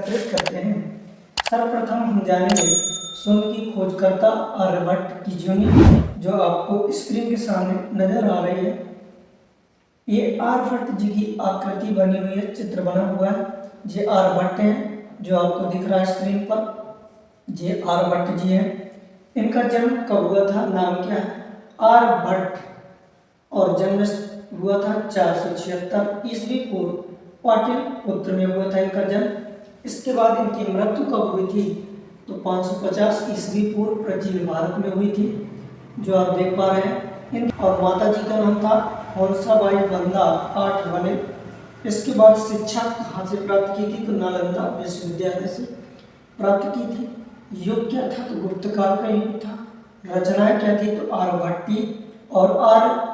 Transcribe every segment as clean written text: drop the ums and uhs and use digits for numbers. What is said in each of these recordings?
एकत्रित करते हैं। सर्वप्रथम हम जानेंगे शून्य की खोजकर्ता आर्यभट्ट की जीवनी, जो आपको स्क्रीन के सामने नजर आ रही है। ये आर्यभट्ट जी की आकृति बनी हुई है, चित्र बना हुआ है। ये आर्यभट्ट हैं जो आपको दिख रहा है स्क्रीन पर, ये आर्यभट्ट जी हैं। इनका जन्म कब हुआ था, नाम क्या है, आर्यभट्ट, और जन्म हुआ था 476 ईस्वी पूर्व पाटलिपुत्र में हुआ था इनका जन्म। इसके बाद इनकी मृत्यु कब हुई थी, तो 550 ईस्वी पूर्व प्राचीन भारत में हुई थी, जो आप देख पा रहे हैं। और माता जी का नाम था हंसाबाई बंदा आठवले। इसके बाद शिक्षा कहाँ से प्राप्त की थी, तो नालंदा विश्वविद्यालय से प्राप्त की थी। युग क्या था, तो गुप्त काल का युग था। रचनाएं क्या थी, तो आर्यभट्टी और आर्य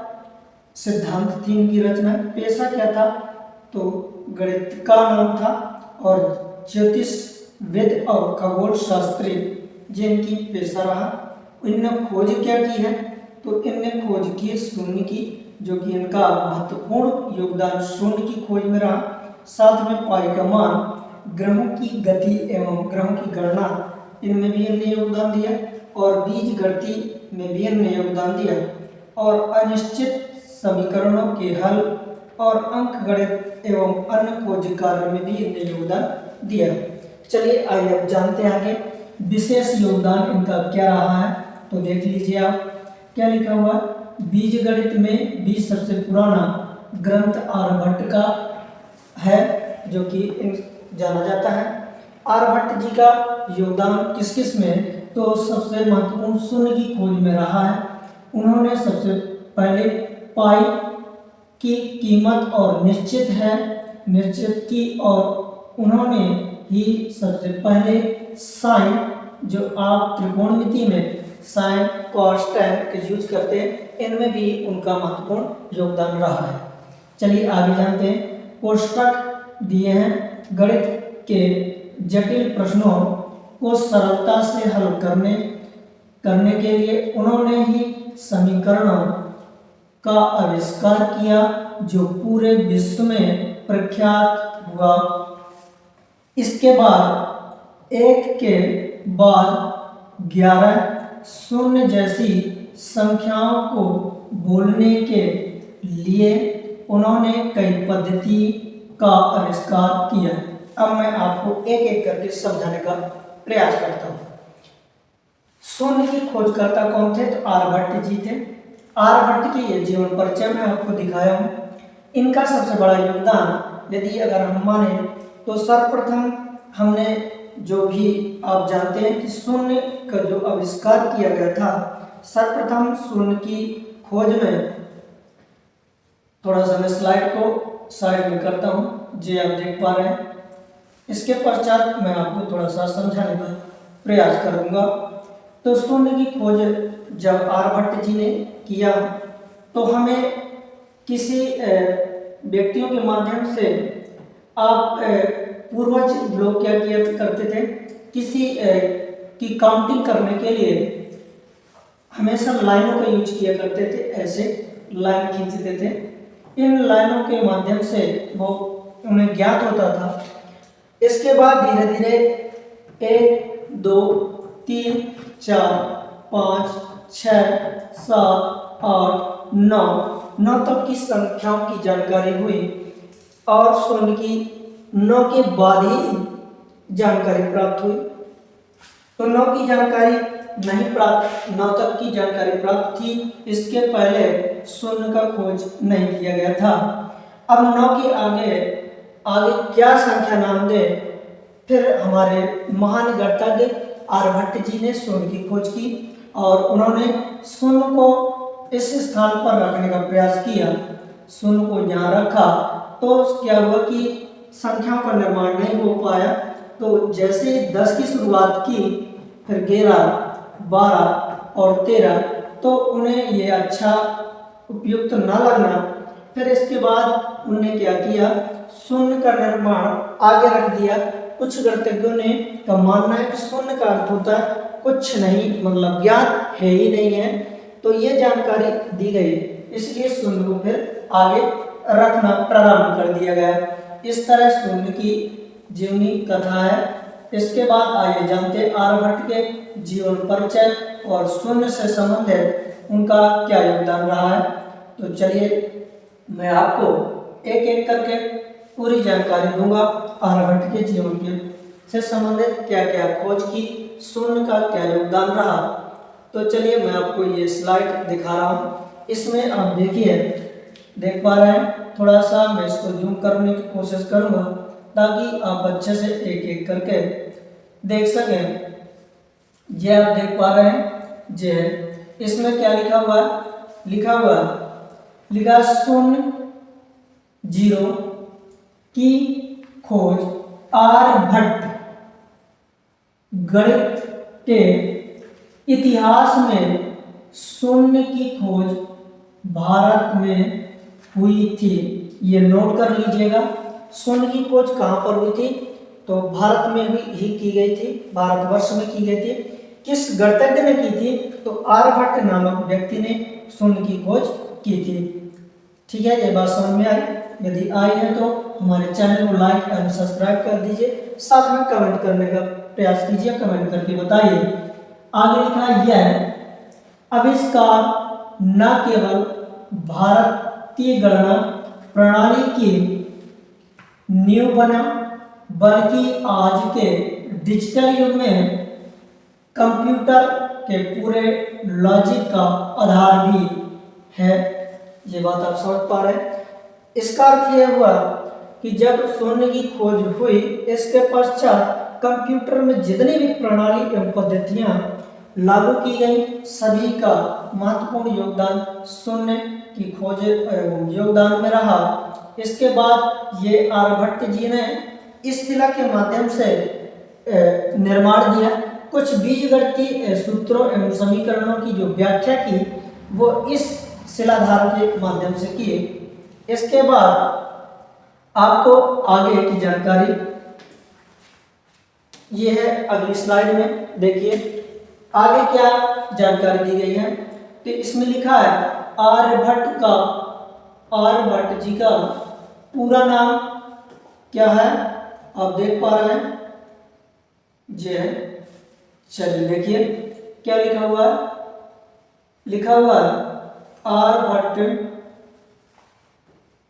सिद्धांत थी इनकी रचना। पेशा क्या था, तो गणित का नाम था, और ज्योतिष विद और खगोल शास्त्री जिनकी पेशा रहा। इनने खोज क्या की है, तो इनने खोज की शून्य की, जो कि इनका महत्वपूर्ण योगदान शून्य की खोज में रहा। साथ में पाई का मान, ग्रहों की गति एवं ग्रहों की गणना, इनमें भी इनने योगदान दिया, और बीज गणित में भी इनने योगदान दिया, और अनिश्चित समीकरणों के हल और अंक गणित एवं अन्य खोज कार्य में भी इनने योगदान दिया। चलिए आइए अब जानते हैं आगे विशेष योगदान इनका क्या रहा है। तो देख लीजिए आप क्या लिखा हुआ है। बीज गणित में भी सबसे पुराना ग्रंथ आर्यभट्ट का है, जो कि जाना जाता है। आर्यभट्ट जी का योगदान किस किस में, तो सबसे महत्वपूर्ण शून्य की खोज में रहा है। उन्होंने सबसे पहले पाई की कीमत और निश्चित की, और उन्होंने ही सबसे पहले साइन, जो आप त्रिकोणमिति में साइन कॉस टैन का यूज करते हैं, इनमें भी उनका महत्वपूर्ण योगदान रहा है। चलिए आगे जानते हैं। कोष्टक दिए हैं। गणित के जटिल प्रश्नों को सरलता से हल करने के लिए उन्होंने ही समीकरणों का आविष्कार किया, जो पूरे विश्व में प्रख्यात हुआ। इसके बाद एक के बाद 11 शून्य जैसी संख्याओं को बोलने के लिए उन्होंने कई पद्धति का आविष्कार किया। अब मैं आपको एक एक करके समझाने का प्रयास करता हूँ। शून्य की खोजकर्ता कौन थे, तो आर्यभट्ट जी थे। आर्यभट्ट की ये जीवन परिचय में आपको दिखाया हूँ। इनका सबसे बड़ा योगदान यदि अगर हम माने, तो सर्वप्रथम हमने जो भी आप जानते हैं कि शून्य का जो आविष्कार किया गया था, सर्वप्रथम शून्य की खोज में, थोड़ा सा मैं स्लाइड को साइड में करता हूँ, जो आप देख पा रहे हैं। इसके पश्चात मैं आपको थोड़ा सा समझाने का प्रयास करूंगा। तो शून्य की खोज जब आर्यभट्ट जी ने किया, तो हमें किसी व्यक्तियों के माध्यम से आप पूर्वज लोग क्या किया करते थे, किसी की काउंटिंग करने के लिए हमेशा लाइनों का यूज किया करते थे। ऐसे लाइन खींचते थे, इन लाइनों के माध्यम से वो उन्हें ज्ञात होता था। इसके बाद धीरे धीरे 1 2 3 4 5 6 7 8 9 तक की संख्याओं की जानकारी हुई, और शून्य की 9 के बाद ही जानकारी प्राप्त हुई। तो 9 की जानकारी नहीं प्राप्त, 9 तक की जानकारी प्राप्त थी, इसके पहले शून्य का खोज नहीं किया गया था। अब 9 के आगे क्या संख्या नाम दे, फिर हमारे महान गणितज्ञ आर्यभट्ट जी ने शून्य की खोज की, और उन्होंने शून्य को इस स्थान पर रखने का प्रयास किया। शून्य को यहाँ रखा तो क्या हुआ कि संख्याओं का निर्माण नहीं हो पाया। तो जैसे 10 की शुरुआत की, फिर 11 12 और 13, तो उन्हें ये अच्छा उपयुक्त ना लगना। फिर इसके बाद उन्होंने क्या किया, शून्य का निर्माण आगे रख दिया। कुछ गणितज्ञों ने का मानना है कि शून्य का अर्थ होता है कुछ नहीं, मतलब ज्ञात है ही नहीं है, तो ये जानकारी दी गई, इसलिए शून्य को फिर आगे रखना प्रारंभ कर दिया गया। इस तरह शून्य की जीवनी कथा है। इसके बाद आइए जानते हैं आर्यभट्ट के जीवन परिचय और शून्य से संबंधित उनका क्या योगदान रहा है। तो चलिए मैं आपको एक एक करके पूरी जानकारी दूंगा आर्यभट्ट के जीवन के से संबंधित क्या क्या खोज की, शून्य का क्या योगदान रहा। तो चलिए मैं आपको ये स्लाइड दिखा रहा हूँ। इसमें आप देखिए, देख पा रहे हैं, थोड़ा सा मैं इसको जूम करने की कोशिश करूंगा ताकि आप अच्छे से एक एक करके देख सकें। ये आप देख पा रहे हैं, जे इसमें क्या लिखा हुआ है, लिखा शून्य जीरो की खोज आर्यभट्ट गणित के इतिहास में शून्य की खोज भारत में हुई थी। ये नोट कर लीजिएगा, शून्य की खोज कहाँ पर हुई थी, तो भारत में ही की गई थी, भारतवर्ष में की गई थी। किस गणतज्ञ ने की थी, तो आर्यभट्ट नामक व्यक्ति ने शून्य की खोज की थी। ठीक है, ये बात समझ में आई। यदि आई है तो हमारे चैनल को लाइक एंड सब्सक्राइब कर दीजिए, साथ में कमेंट करने का प्रयास कीजिए, कमेंट करके बताइए। आगे लिखा यह है, आविष्कार न केवल भारतीय गणना प्रणाली की नींव बना, बल्कि आज के डिजिटल युग में कंप्यूटर के पूरे लॉजिक का आधार भी है। ये बात आप समझ पा रहे हैं। इसका अर्थ यह हुआ कि जब शून्य की खोज हुई, इसके पश्चात कंप्यूटर में जितनी भी प्रणाली एवं पद्धतियां लागू की गई, सभी का महत्वपूर्ण योगदान शून्य की खोज योगदान में रहा। इसके बाद ये आर्यभट्ट जी ने इस शिला के माध्यम से निर्माण दिया। कुछ बीजगणितीय सूत्रों एवं समीकरणों की जो व्याख्या की, वो इस शिलाधार के माध्यम से की। इसके बाद आपको आगे की जानकारी ये है, अगली स्लाइड में देखिए आगे क्या जानकारी दी गई है। तो इसमें लिखा है आर्यभट्ट जी का पूरा नाम क्या है, आप देख पा रहे हैं, ये है। चलिए देखिए क्या लिखा हुआ है,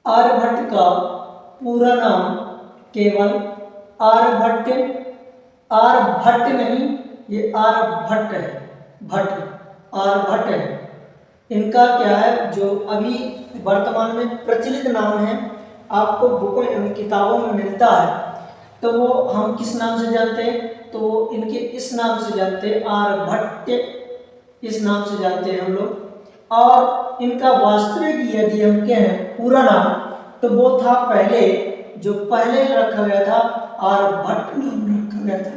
आर्यभट्ट का पूरा नाम केवल आर्यभट्ट नहीं, ये आर्यभट्ट है, आर्यभट्ट है। इनका क्या है, जो अभी वर्तमान में प्रचलित नाम है, आपको बुकों एवं किताबों में मिलता है, तो वो हम किस नाम से जानते हैं, तो इनके इस नाम से जानते हैं, आर्यभट्ट, इस नाम से जानते हैं हम लोग। और इनका वास्तविक यदि हम कहें पूरा नाम, तो वो था पहले रखा गया था, आर्यभट्ट नाम रखा गया था।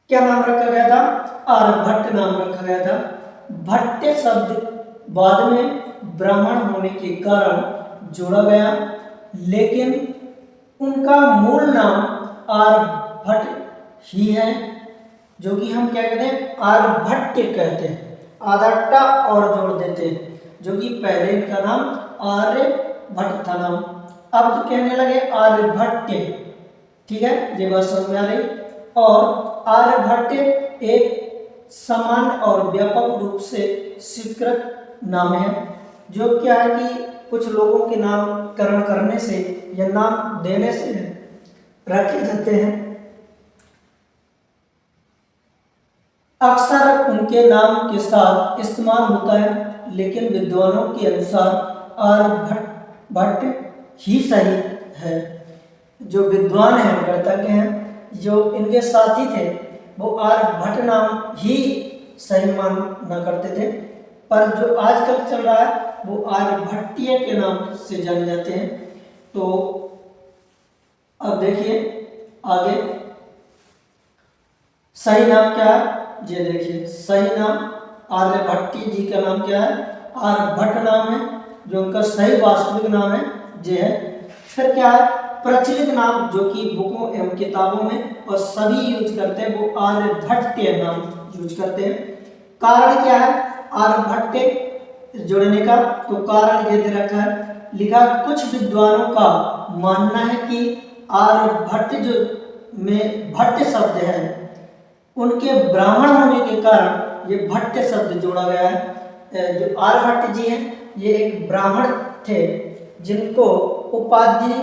क्या नाम रखा गया था, आर्यभट्ट नाम रखा गया था। भट्ट शब्द बाद में ब्राह्मण होने के कारण जोड़ा गया, लेकिन उनका मूल नाम आर्यभट्ट ही है, जो कि हम क्या कहते हैं, आर्यभट्ट कहते हैं, आधा टा और जोड़ देते हैं, जो कि पहले इनका नाम आर्यभट्ट था नाम, अब जो कहने लगे आर्यभट्ट। ठीक है, ये बात समझ में आ रही। और आर्यभट्ट एक सामान्य और व्यापक रूप से स्वीकृत नाम है, जो क्या है कि कुछ लोगों के नामकरण करने से या नाम देने से रखे जाते हैं। अक्सर उनके नाम के साथ इस्तेमाल होता है, लेकिन विद्वानों के अनुसार आर्यभट्ट ही सही है। जो विद्वान हैं, गणतज्ञ हैं, जो इनके साथी थे, वो आर्यभट्ट नाम ही सही माना करते थे, पर जो आजकल चल रहा है वो आर्यभट्टीय के नाम से जाने जाते हैं। तो अब देखिए आगे सही नाम क्या है, ये देखिए सही नाम आर्यभट्टी जी का नाम क्या है, आर्यभट्ट नाम है, जो उनका सही वास्तविक नाम है, ये है। फिर क्या है, प्रचलित नाम जो कि बुकों एवं किताबों में और सभी यूज करते हैं, वो आर्यभट्ट नाम यूज करते हैं। कारण क्या है आर्यभट्ट जोड़ने का, तो कारण ये दे रखा है, लिखा कुछ विद्वानों का मानना है कि आर्यभट्ट जो में भट्ट शब्द है, उनके ब्राह्मण होने के कारण ये भट्ट शब्द जोड़ा गया है। जो आर्यभट्ट जी हैं ये एक ब्राह्मण थे, जिनको उपाधि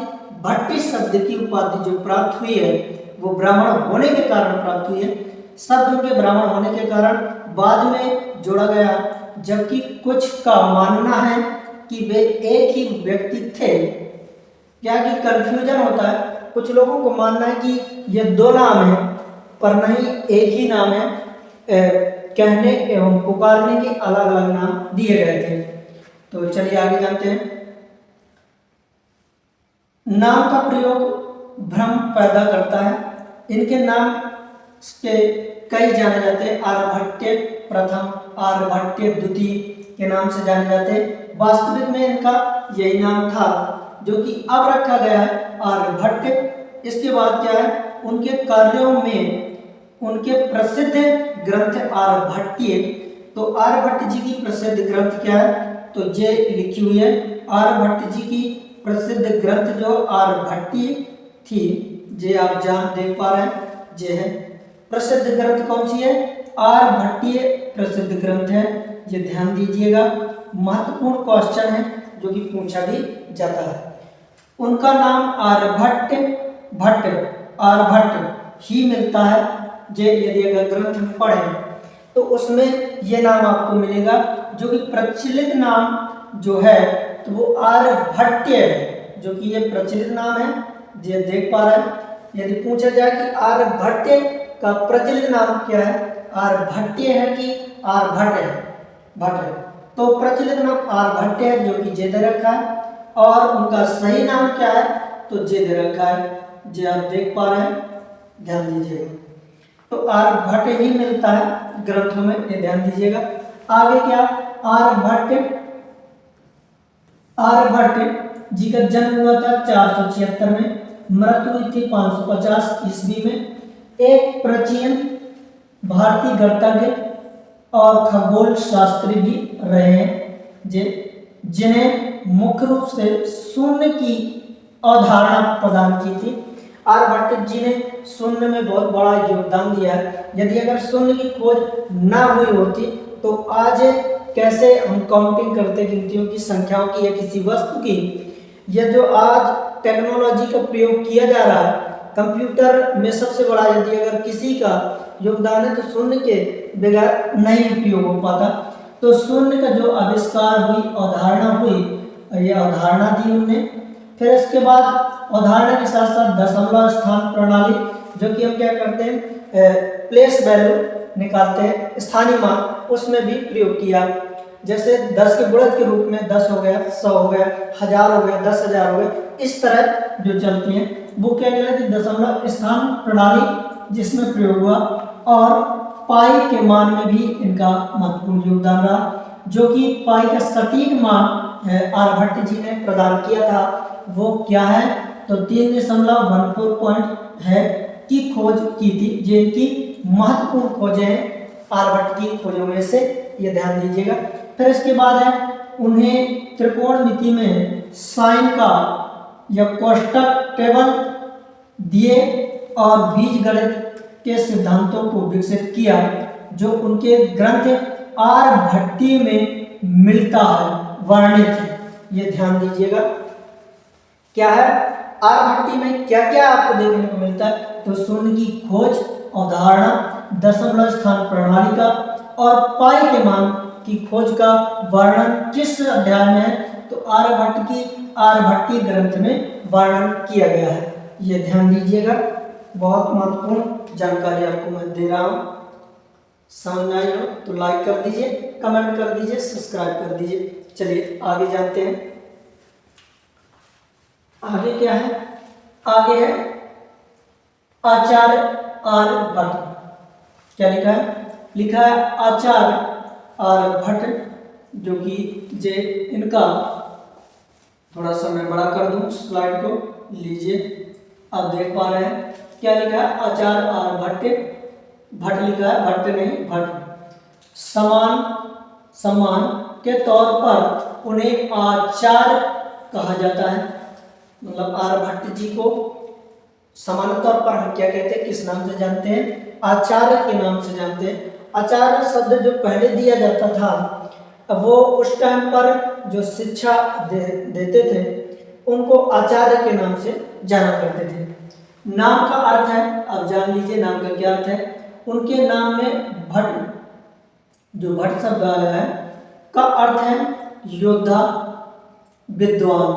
भट्टी शब्द की उपाधि जो प्राप्त हुई है वो ब्राह्मण होने के कारण प्राप्त हुई है। शब्द उनके ब्राह्मण होने के कारण बाद में जोड़ा गया, जबकि कुछ का मानना है कि वे एक ही व्यक्ति थे। क्या कि कंफ्यूजन होता है, कुछ लोगों को मानना है कि ये दो नाम हैं, पर नहीं, एक ही नाम है। कहने एवं पुकारने के अलग अलग नाम दिए गए थे। तो चलिए आगे जानते हैं। नाम का प्रयोग भ्रम पैदा करता है। इनके नाम के कई जाने जाते हैं। आर्यभट्ट प्रथम, आर्यभट्ट द्वितीय के नाम से जाने जाते हैं। वास्तविक में इनका यही नाम था, जो कि अब रखा गया है आर्यभट्ट। इसके बाद क्या है, उनके कार्यों में उनके प्रसिद्ध ग्रंथ आर्यभट्टीय। तो आर्यभट्ट जी की प्रसिद्ध ग्रंथ क्या है, तो ये लिखी हुई है। आर्यभट्ट जी की प्रसिद्ध ग्रंथ जो आर्यभट्टीय थी, ये आप जान देख पा रहे हैं, ये है प्रसिद्ध ग्रंथ। कौन सी है, आर्यभट्टीय प्रसिद्ध ग्रंथ है, ये ध्यान दीजिएगा। महत्वपूर्ण क्वेश्चन है जो कि पूछा भी जाता है। उनका नाम आर्यभट्ट भट्ट आर्यभट्ट ही मिलता है। ये यदि अगर ग्रंथ में पढ़ें तो उसमें ये नाम आपको मिलेगा, जो कि प्रचलित नाम जो है तो वो आर्यभट्ट है, जो कि ये प्रचलित नाम है, ये देख पा रहे हैं। यदि पूछा जाए कि आर्यभट्ट का प्रचलित नाम क्या है, आर्यभट्ट है कि आर्यभट्ट है, भट्ट है, तो प्रचलित नाम आर्यभट्ट है, जो कि जे दे रखा है। और उनका सही नाम क्या है, तो जे दे रखा है, जे आप देख पा रहे हैं, ध्यान दीजिएगा। तो आर्यभट्ट ही मिलता है ग्रंथों में, ये ध्यान दीजिएगा। आगे क्या, आर्यभट्ट जी का जन्म हुआ था 476 में, मृत्यु हुई थी 550 ईस्वी में। एक प्राचीन भारतीय गणितज्ञ और खगोल शास्त्री भी रहे हैं, जिन्हें मुख्य रूप से शून्य की अवधारणा प्रदान की थी। आर्यभट्ट जी ने शून्य में बहुत बड़ा योगदान दिया है। यदि अगर शून्य की खोज ना हुई होती तो आज कैसे हम काउंटिंग करते गिनतियों की, संख्याओं की या किसी वस्तु की, यह जो आज टेक्नोलॉजी का प्रयोग किया जा रहा है, कंप्यूटर में सबसे बड़ा यदि अगर किसी का योगदान है तो शून्य के बगैर नहीं उपयोग हो पाता। तो शून्य का जो आविष्कार हुई, अवधारणा हुई, ये अवधारणा दी उनने। फिर इसके बाद अवधारणा के साथ साथ दशमलव स्थान प्रणाली, जो कि हम क्या करते हैं, प्लेस वैल्यू निकालते हैं, स्थानीय मान, उसमें भी प्रयोग किया। जैसे 10 के गुणज के रूप में 10 हो गया, 100 हो गया, 1000 हो गया, 10,000 हो गया, इस तरह जो चलती हैं वो क्या कहलाती है, दशमलव स्थान प्रणाली, जिसमें प्रयोग हुआ। और पाई के मान में भी इनका महत्वपूर्ण योगदान रहा, जो कि पाई का सटीक मान आर्यभट्ट जी ने प्रदान किया था। वो क्या है, तो 3.14 पॉइंट है की खोज की थी, जिनकी महत्वपूर्ण खोजें हैं आर्यभट्ट की खोजों में से, ये ध्यान दीजिएगा। फिर इसके बाद है, उन्हें त्रिकोणमिति में साइन का या कोष्टक टेबल दिए और बीजगणित के सिद्धांतों को विकसित किया, जो उनके ग्रंथ आर्यभट्टीय में मिलता है, वर्णित है, ये ध्यान दीजिएगा। क्या है, आर्यभट्टीय में क्या क्या आपको देखने को मिलता है, तो शून्य की खोज, अवधारणा, दशमलव स्थान प्रणाली का और पाई के मान की खोज का वर्णन किस अध्याय में है, तो आर्यभट्टीय ग्रंथ में वर्णन किया गया है, ये ध्यान दीजिएगा। बहुत महत्वपूर्ण जानकारी आपको मैं दे रहा हूँ। समझ आई हो तो लाइक कर दीजिए, कमेंट कर दीजिए, सब्सक्राइब कर दीजिए। चलिए आगे जानते हैं। आगे क्या है, आगे है आचार्य आर्यभट्ट। क्या लिखा है, लिखा है आचार्य आर्यभट्ट, जो कि जे इनका, थोड़ा सा मैं बड़ा कर दूं स्लाइड को, लीजिए आप देख पा रहे हैं। क्या लिखा है, आचार्य आर्यभट्ट, भट्ट लिखा है, भट्ट नहीं भट्ट। सम्मान के तौर पर उन्हें आचार्य कहा जाता है। मतलब आर्यभट्ट जी को सामान्य तौर पर हम क्या कहते हैं, किस नाम से जानते हैं, आचार्य के नाम से जानते हैं। आचार्य शब्द जो पहले दिया जाता था वो उस टाइम पर जो शिक्षा देते थे उनको आचार्य के नाम से जाना करते थे। नाम का अर्थ है, अब जान लीजिए नाम का क्या अर्थ है। उनके नाम में भट्ट, जो भट्ट शब्द आया है का अर्थ है योद्धा, विद्वान।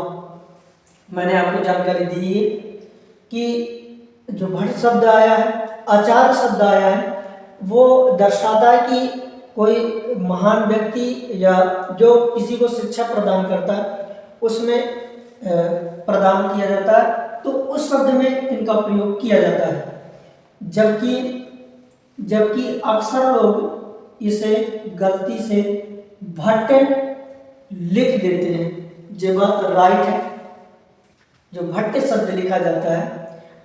मैंने आपको जानकारी दी है कि जो भट्ट शब्द आया है, आचार्य शब्द आया है, वो दर्शाता है कि कोई महान व्यक्ति या जो किसी को शिक्षा प्रदान करता है उसमें प्रदान किया जाता है, तो उस शब्द में इनका प्रयोग किया जाता है। जबकि अक्सर लोग इसे गलती से भट्ट लिख देते हैं। ये बात राइट है, जो भट्ट शब्द लिखा जाता है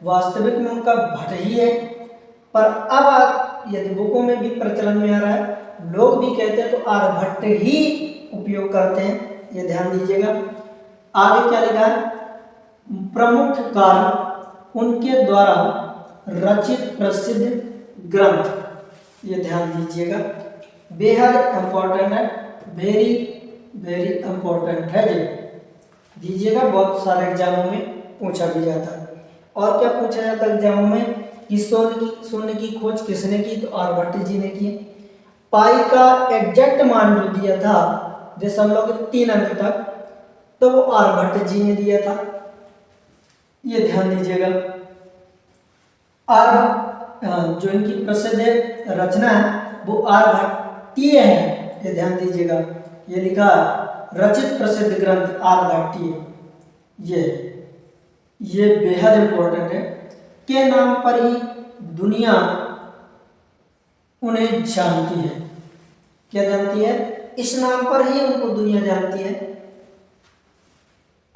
वास्तविक में उनका भट्ट ही है, पर अब आप यदि बुकों में भी प्रचलन में आ रहा है, लोग भी कहते हैं तो आर्यभट्ट ही उपयोग करते हैं, ये ध्यान दीजिएगा। आगे क्या लिखा है, प्रमुख कारण उनके द्वारा रचित प्रसिद्ध ग्रंथ, ये ध्यान दीजिएगा, बेहद इंपॉर्टेंट है, वेरी वेरी इंपॉर्टेंट है। ये दीजिएगा, बहुत सारे एग्जामों में पूछा भी जाता है। और क्या पूछा जाता है एग्जामों में कि शून्य की खोज किसने की, तो आर्यभट्ट जी ने की। पाई का एग्जैक्ट मान जो दिया था 3 अंक तक, तो वो आर्यभट्ट जी ने दिया था, ये ध्यान दीजिएगा। जो इनकी प्रसिद्ध रचना है वो आर्यभट्टीय है, ये ध्यान दीजिएगा। ये लिखा रचित प्रसिद्ध ग्रंथ आर्यभट्टीय, ये बेहद इंपॉर्टेंट है। के नाम पर ही दुनिया उन्हें जानती है। क्या जानती है, इस नाम पर ही उनको दुनिया जानती है।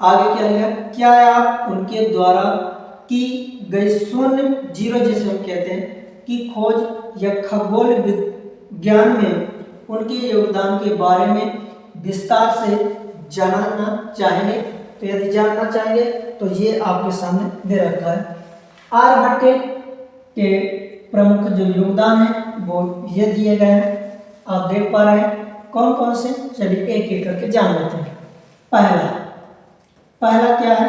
आगे क्या लिखा, क्या आप उनके द्वारा की गई शून्य जीरो जिसे हम कहते हैं की खोज या खगोल विज्ञान में उनके योगदान के बारे में विस्तार से जानना चाहेंगे? तो यदि जानना चाहेंगे तो ये आपके सामने दे रखा है। आर्यभट्ट के प्रमुख जो योगदान है वो ये दिए गए हैं, आप देख पा रहे हैं कौन कौन से। चलिए एक एक करके जान लेते हैं। पहला क्या है,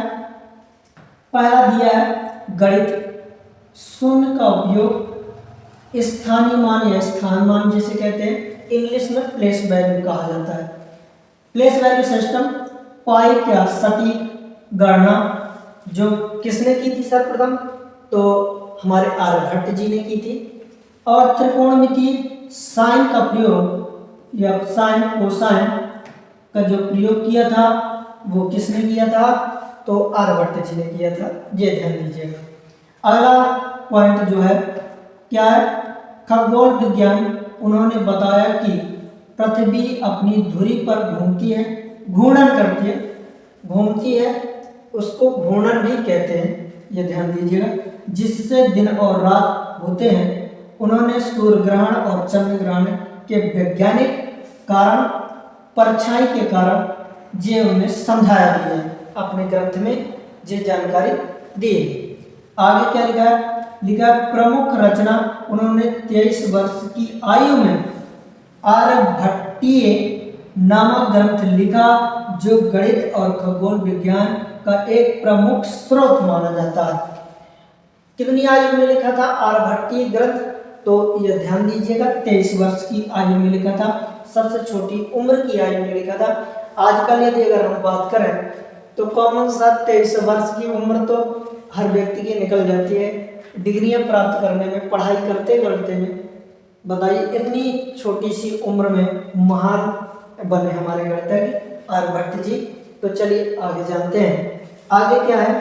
पहला दिया है गणित। शून्य का उपयोग स्थानीय मान या स्थान मान जिसे कहते हैं, इंग्लिश में प्लेस वैल्यू कहा जाता है। प्लेस वैल्यू सिस्टम, पाई क्या सटीक गणना जो किसने की थी सर्वप्रथम, तो हमारे आर्यभट्ट जी ने की थी। और त्रिकोणमितीय साइन का प्रयोग या साइन कोसाइन का जो प्रयोग किया था वो किसने किया था, तो आर्यभट्ट जी ने किया था, ये ध्यान दीजिएगा। अगला पॉइंट जो है क्या है, खगोल विज्ञान। उन्होंने बताया कि पृथ्वी अपनी धुरी पर घूमती है, घूर्णन करती है, घूमती है, उसको घूर्णन भी कहते हैं, ये ध्यान दीजिएगा, जिससे दिन और रात होते हैं। उन्होंने सूर्य ग्रहण और चंद्र ग्रहण के वैज्ञानिक कारण, परछाई के कारण ये उन्हें समझाया भी है, अपने ग्रंथ में ये जानकारी दी है। आगे क्या लिखा है, लिखा प्रमुख रचना उन्होंने 23 वर्ष की आयु में आर्यभट्टीय नामक ग्रंथ लिखा, जो गणित और खगोल विज्ञान का एक प्रमुख स्रोत माना जाता है। कितनी आयु में लिखा था आर्यभट्टीय ग्रंथ, तो यह ध्यान दीजिएगा 23 वर्ष की आयु में लिखा था, सबसे छोटी उम्र की आयु में लिखा था। आजकल यदि अगर हम बात करें तो कॉमन सा 23 वर्ष की उम्र तो हर व्यक्ति की निकल जाती है डिग्रियां प्राप्त करने में, पढ़ाई करते करते में। बताइए इतनी छोटी सी उम्र में महान बने हमारे गणितज्ञ आर्यभट्ट जी। तो चलिए आगे जानते हैं। आगे क्या है,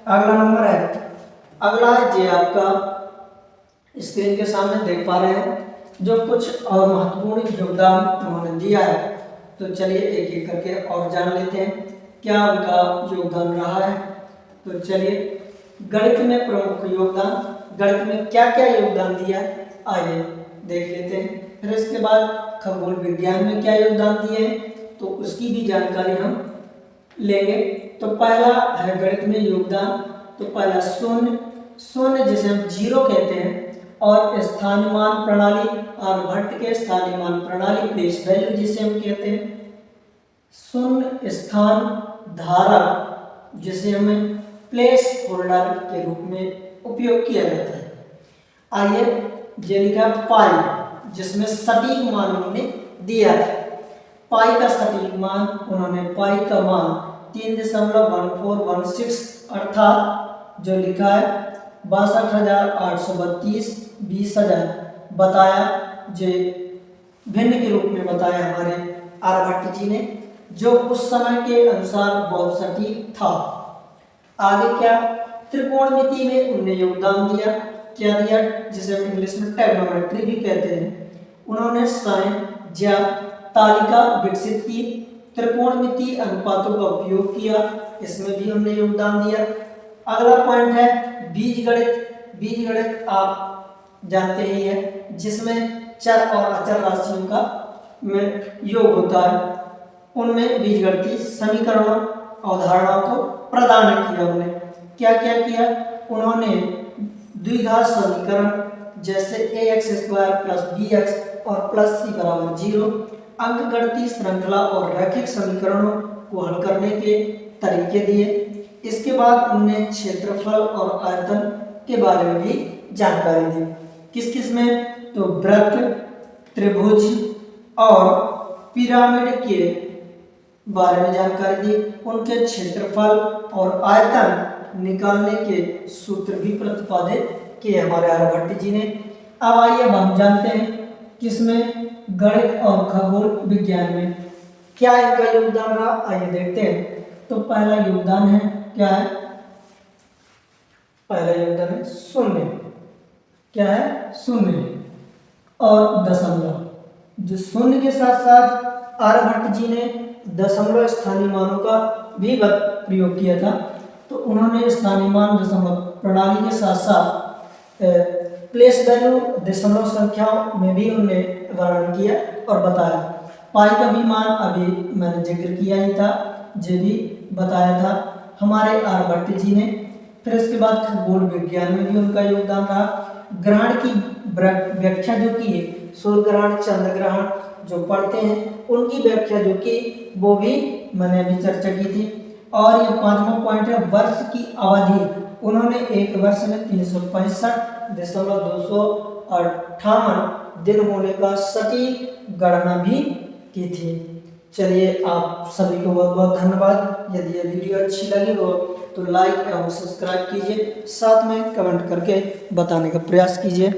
अगला नंबर है, अगला है ये आपका स्क्रीन के सामने देख पा रहे हैं, जो कुछ और महत्वपूर्ण योगदान उन्होंने दिया है। तो चलिए एक एक करके और जान लेते हैं क्या उनका योगदान रहा है। तो चलिए गणित में प्रमुख योगदान, गणित में क्या क्या योगदान दिया है आइए देख लेते हैं। फिर इसके बाद खगोल विज्ञान में क्या योगदान दिए हैं तो उसकी भी जानकारी हम लेंगे। तो पहला है गणित में योगदान, तो पहला शून्य, शून्य जिसे हम जीरो कहते हैं और स्थानीयमान प्रणाली आर्यभट्ट के स्थानीयमान प्रणाली प्लेस वैल्यू जिसे हम कहते हैं, शून्य स्थान धारक जिसे हमें प्लेस होल्डर के रूप में उपयोग किया जाता है। आइए ये लिखा पाई जिसमें सटीक मान उन्होंने दिया था। पाई का सटीक मान उन्होंने पाई का मान 3.1416 अर्थात जो लिखा है 62,832 20,000 बताया, जो भिन्न के रूप में बताया हमारे आर्यभट्ट जी ने, जो उस समय के अनुसार बहुत सटीक था। आगे क्या, त्रिकोणमिति में उन्होंने योगदान दिया। क्या दिया, जिसे हम इंग्लिश में ट्रिग्नोमेट्री भी कहते हैं। उन्होंने साइन या तालिका विकसित की, त्रिकोणमिति अनुपातों का उपयोग किया, इसमें भी हमने योगदान दिया। अगला पॉइंट है बीजगणित। बीजगणित आप जानते ही हैं जिसमें चर और अचर राशियों का में योग होता है, उनमें बीजगणितीय समीकरणों अवधारणाओं को प्रदान किया। उन्होंने क्या क्या किया, उन्होंने द्विघात समीकरण जैसे ax² + bx और +c = 0, अंकगणितीय श्रृंखला और रैखिक समीकरणों को हल करने के तरीके दिए। इसके बाद उन्होंने क्षेत्रफल और आयतन के बारे में भी जानकारी दी। किस किस में, तो वृत्त, त्रिभुज और पिरामिड के बारे में जानकारी दी। उनके क्षेत्रफल और आयतन निकालने के सूत्र भी प्रतिपादित किए हमारे आर्यभट्ट जी ने। अब आइए अब हम जानते हैं किसमें, गणित और खगोल विज्ञान में क्या इनका योगदान रहा। आइए देखते हैं। तो पहला योगदान है, क्या है, पहला योगदान है शून्य। क्या है, शून्य और दशमलव। जो शून्य के साथ साथ आर्यभट्ट जी ने दशमलव स्थानीय मानों का भी प्रयोग किया था। तो उन्होंने स्थानीय मान दशमलव प्रणाली के साथ साथ प्लेस वैल्यू दशमलव संख्याओं में भी उन्होंने वर्णन किया और बताया। पाई का भी मान अभी मैंने जिक्र किया ही था, जो भी बताया था हमारे आर्यभट्ट जी ने। फिर इसके बाद खगोल विज्ञान में भी उनका योगदान रहा। ग्रहण की व्याख्या जो की है, सूर्य ग्रहण, चंद्र ग्रहण जो पढ़ते हैं उनकी व्याख्या जो की वो भी मैंने अभी चर्चा की थी। और ये पांचवा पॉइंट है वर्ष की अवधि। उन्होंने एक वर्ष में 365.258 दिन होने का सटीक गणना भी की थी। चलिए, आप सभी को बहुत बहुत धन्यवाद। यदि ये वीडियो अच्छी लगी हो तो लाइक एवं सब्सक्राइब कीजिए, साथ में कमेंट करके बताने का प्रयास कीजिए।